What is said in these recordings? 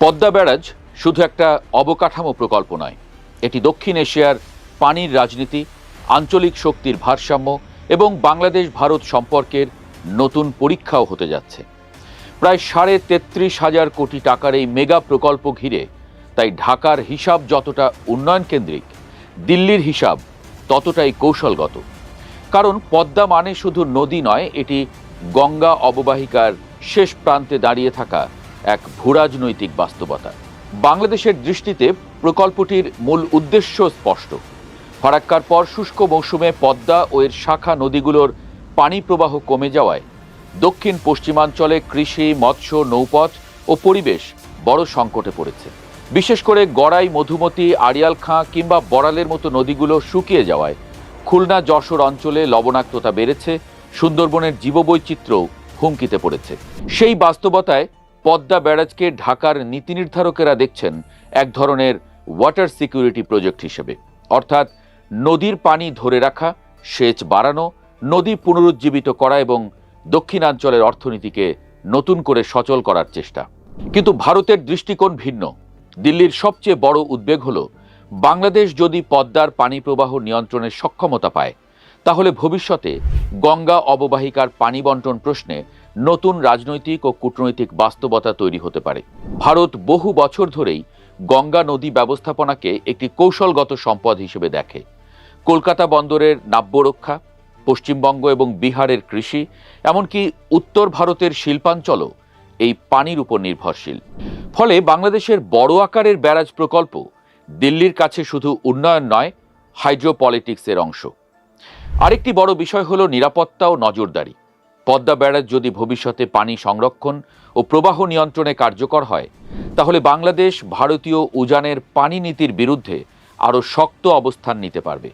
Padma barrage শুধু একটা অবকাঠামো প্রকল্প নয়, এটি দক্ষিণ এশিয়ার পানির রাজনীতি, আঞ্চলিক শক্তির ভারসাম্য এবং বাংলাদেশ ভারত সম্পর্কের নতুন পরীক্ষাও হতে যাচ্ছে। প্রায় ৩৩,৫০০ কোটি টাকার এই মেগা প্রকল্প ঘিরে তাই ঢাকার হিসাব যতটা উন্নয়ন কেন্দ্রিক, দিল্লির হিসাব ততটাই কৌশলগত। কারণ পদ্মা মানে শুধু নদী নয়, এটি গঙ্গা অববাহিকার শেষ প্রান্তে দাঁড়িয়ে থাকা এক ভূরাজনৈতিক বাস্তবতা। বাংলাদেশের দৃষ্টিতে প্রকল্পটির মূল উদ্দেশ্য স্পষ্ট। ফারাক্কার পর শুষ্ক মৌসুমে পদ্মা ও এর শাখা নদীগুলোর পানি প্রবাহ কমে যাওয়ায় দক্ষিণ পশ্চিমাঞ্চলে কৃষি, মৎস্য, নৌপথ ও পরিবেশ বড় সংকটে পড়েছে। বিশেষ করে গড়াই, মধুমতি, আড়িয়াল খাঁ কিংবা বড়ালের মতো নদীগুলো শুকিয়ে যাওয়ায় খুলনা, যশোর অঞ্চলে লবণাক্ততা বেড়েছে, সুন্দরবনের জীববৈচিত্র্যও হুমকিতে পড়েছে। সেই বাস্তবতায় পদ্মা ব্যারাজকে ঢাকার নীতি নির্ধারকেরা দেখছেন এক ধরনের ওয়াটার সিকিউরিটি প্রজেক্ট হিসেবে, অর্থাৎ নদীর পানি ধরে রাখা, সেচ বাড়ানো, নদী পুনরুজ্জীবিত করা এবং দক্ষিণাঞ্চলের অর্থনীতিকে নতুন করে সচল করার চেষ্টা। কিন্তু ভারতের দৃষ্টিকোণ ভিন্ন। দিল্লির সবচেয়ে বড় উদ্বেগ হল, বাংলাদেশ যদি পদ্মার পানি প্রবাহ নিয়ন্ত্রণের সক্ষমতা পায়, তাহলে ভবিষ্যতে গঙ্গা অববাহিকার পানি বন্টন প্রশ্নে নতুন রাজনৈতিক ও কূটনৈতিক বাস্তবতা তৈরি হতে পারে। ভারত বহু বছর ধরেই গঙ্গা নদী ব্যবস্থাপনাকে একটি কৌশলগত সম্পদ হিসেবে দেখে। কলকাতা বন্দরের নাব্য রক্ষা, পশ্চিমবঙ্গ এবং বিহারের কৃষি, এমনকি উত্তর ভারতের শিল্পাঞ্চলও এই পানির উপর নির্ভরশীল। ফলে বাংলাদেশের বড় আকারের ব্যারাজ প্রকল্প দিল্লির কাছে শুধু উন্নয়ন নয়, হাইড্রোপলিটিক্সের অংশ। আরেকটি বড় বিষয় হলো নিরাপত্তা ও নজরদারি। পদ্মা ব্যারাজ যদি ভবিষ্যতে পানি সংরক্ষণ ও প্রবাহ নিয়ন্ত্রণে কার্যকর হয়, তাহলে বাংলাদেশ ভারতীয় উজানের পানি নীতির বিরুদ্ধে আরও শক্ত অবস্থান নিতে পারবে।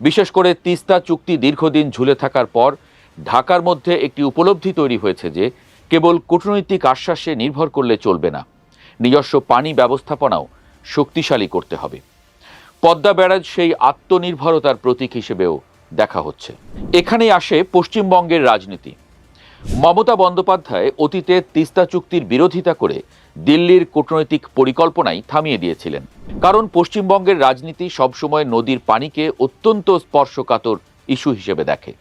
বিশেষ করে তিস্তা চুক্তি দীর্ঘদিন ঝুলে থাকার পর ঢাকার মধ্যে একটি উপলব্ধি তৈরি হয়েছে যে কেবল কূটনৈতিক আশ্বাসে নির্ভর করলে চলবে না, নিজস্ব পানি ব্যবস্থাপনাও শক্তিশালী করতে হবে। পদ্মা ব্যারাজ সেই আত্মনির্ভরতার প্রতীক হিসেবেও দেখা হচ্ছে। এখানেই আসে পশ্চিমবঙ্গের রাজনীতি। মমতা বন্দ্যোপাধ্যায় অতীতে তিস্তা চুক্তির বিরোধিতা করে দিল্লির কূটনৈতিক পরিকল্পনাই থামিয়ে দিয়েছিলেন। কারণ পশ্চিমবঙ্গের রাজনীতি সবসময় নদীর পানিকে অত্যন্ত স্পর্শকাতর ইস্যু হিসেবে দেখে।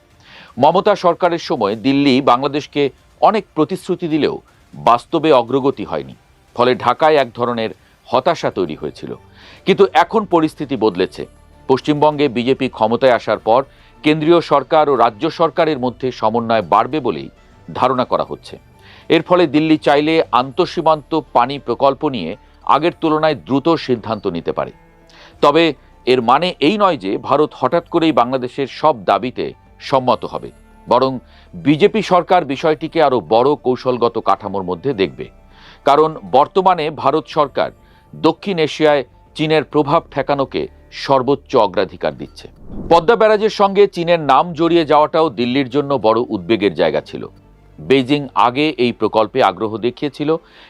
মমতা সরকারের সময় দিল্লি বাংলাদেশকে অনেক প্রতিশ্রুতি দিলেও বাস্তবে অগ্রগতি হয়নি। ফলে ঢাকায় এক ধরনের হতাশা তৈরি হয়েছিল। কিন্তু এখন পরিস্থিতি বদলেছে। পশ্চিমবঙ্গে বিজেপি ক্ষমতায় আসার পর কেন্দ্রীয় সরকার ও রাজ্য সরকারের মধ্যে সমন্বয় বাড়বে বলেই ধারণা করা হচ্ছে। এর ফলে দিল্লি চাইলে আন্তঃসীমান্ত পানি প্রকল্প নিয়ে আগের তুলনায় দ্রুত সিদ্ধান্ত নিতে পারে। তবে এর মানে এই নয় যে ভারত হঠাৎ করেই বাংলাদেশের সব দাবিতে সম্মত হবে। বরং বিজেপি সরকার বিষয়টিকে আরও বড় কৌশলগত কাঠামোর মধ্যে দেখবে। কারণ বর্তমানে ভারত সরকার দক্ষিণ এশিয়ায় চীনের প্রভাব ঠেকানোকে সর্বোচ্চ অগ্রাধিকার দিচ্ছে। পদ্মা ব্যারাজের সঙ্গে চীনের নাম জড়িয়ে যাওয়াটাও দিল্লির জন্য বড় উদ্বেগের জায়গা ছিল। বেইজিং আগে এই প্রকল্পে আগ্রহ দেখিয়েছিল,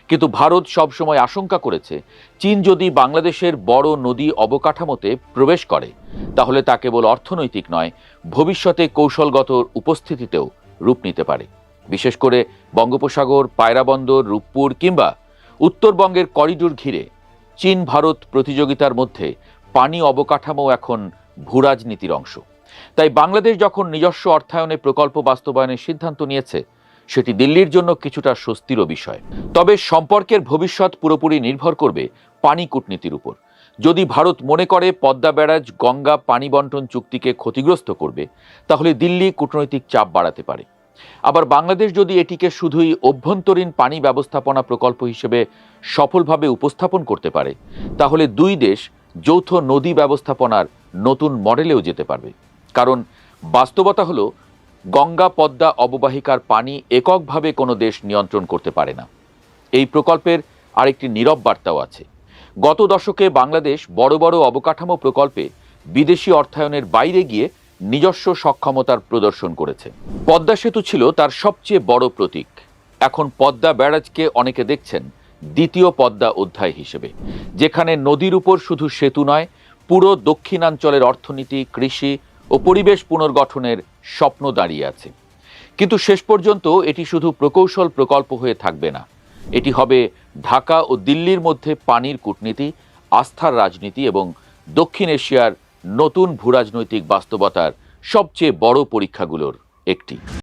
কিন্তু ভারত সবসময় আশঙ্কা করেছে চীন যদি বাংলাদেশের বড় নদী অবকাঠামোতে প্রবেশ করে, তাহলে তা কেবল অর্থনৈতিক নয়, ভবিষ্যতে কৌশলগত উপস্থিতিতেও রূপ নিতে পারে। বিশেষ করে বঙ্গোপসাগর, পায়রা বন্দর, রূপপুর কিংবা উত্তরবঙ্গের করিডোর ঘিরে চীন ভারত প্রতিযোগিতার মধ্যে পানি অবকাঠামো এখন ভূরাজনীতির অংশ। তাই বাংলাদেশ যখন নিজস্ব অর্থায়নে প্রকল্প বাস্তবায়নের সিদ্ধান্ত নিয়েছে, সেটি দিল্লির জন্য কিছুটা স্বস্তিরও বিষয়। তবে সম্পর্কের ভবিষ্যৎ পুরোপুরি নির্ভর করবে পানি কূটনীতির উপর। যদি ভারত মনে করে পদ্মা ব্যারাজ গঙ্গা পানি বন্টন চুক্তিকে ক্ষতিগ্রস্ত করবে, তাহলে দিল্লি কূটনৈতিক চাপ বাড়াতে পারে। আবার বাংলাদেশ যদি এটিকে শুধুই অভ্যন্তরীণ পানি ব্যবস্থাপনা প্রকল্প হিসেবে সফলভাবে উপস্থাপন করতে পারে, তাহলে দুই দেশ যৌথ নদী ব্যবস্থাপনার নতুন মডেলেও যেতে পারবে। কারণ বাস্তবতা হলো, গঙ্গা পদ্মা অববাহিকার পানি এককভাবে কোনো দেশ নিয়ন্ত্রণ করতে পারে না। এই প্রকল্পের আরেকটি নীরব বার্তাও আছে। গত দশকে বাংলাদেশ বড় বড় অবকাঠামো প্রকল্পে বিদেশি অর্থায়নের বাইরে গিয়ে নিজস্ব সক্ষমতার প্রদর্শন করেছে। পদ্মা সেতু ছিল তার সবচেয়ে বড় প্রতীক। এখন পদ্মা ব্যারাজকে অনেকে দেখছেন দ্বিতীয় পদ্মা অধ্যায় হিসেবে, যেখানে নদীর উপর শুধু সেতু নয়, পুরো দক্ষিণাঞ্চলের অর্থনীতি, কৃষি ও পরিবেশ পুনর্গঠনের স্বপ্ন দাঁড়িয়ে আছে। কিন্তু শেষ পর্যন্ত এটি শুধু প্রকৌশল প্রকল্প হয়ে থাকবে না, এটি হবে ঢাকা ও দিল্লির মধ্যে পানির কূটনীতি, আস্থার রাজনীতি এবং দক্ষিণ এশিয়ার নতুন ভূরাজনৈতিক বাস্তবতার সবচেয়ে বড় পরীক্ষাগুলোর একটি।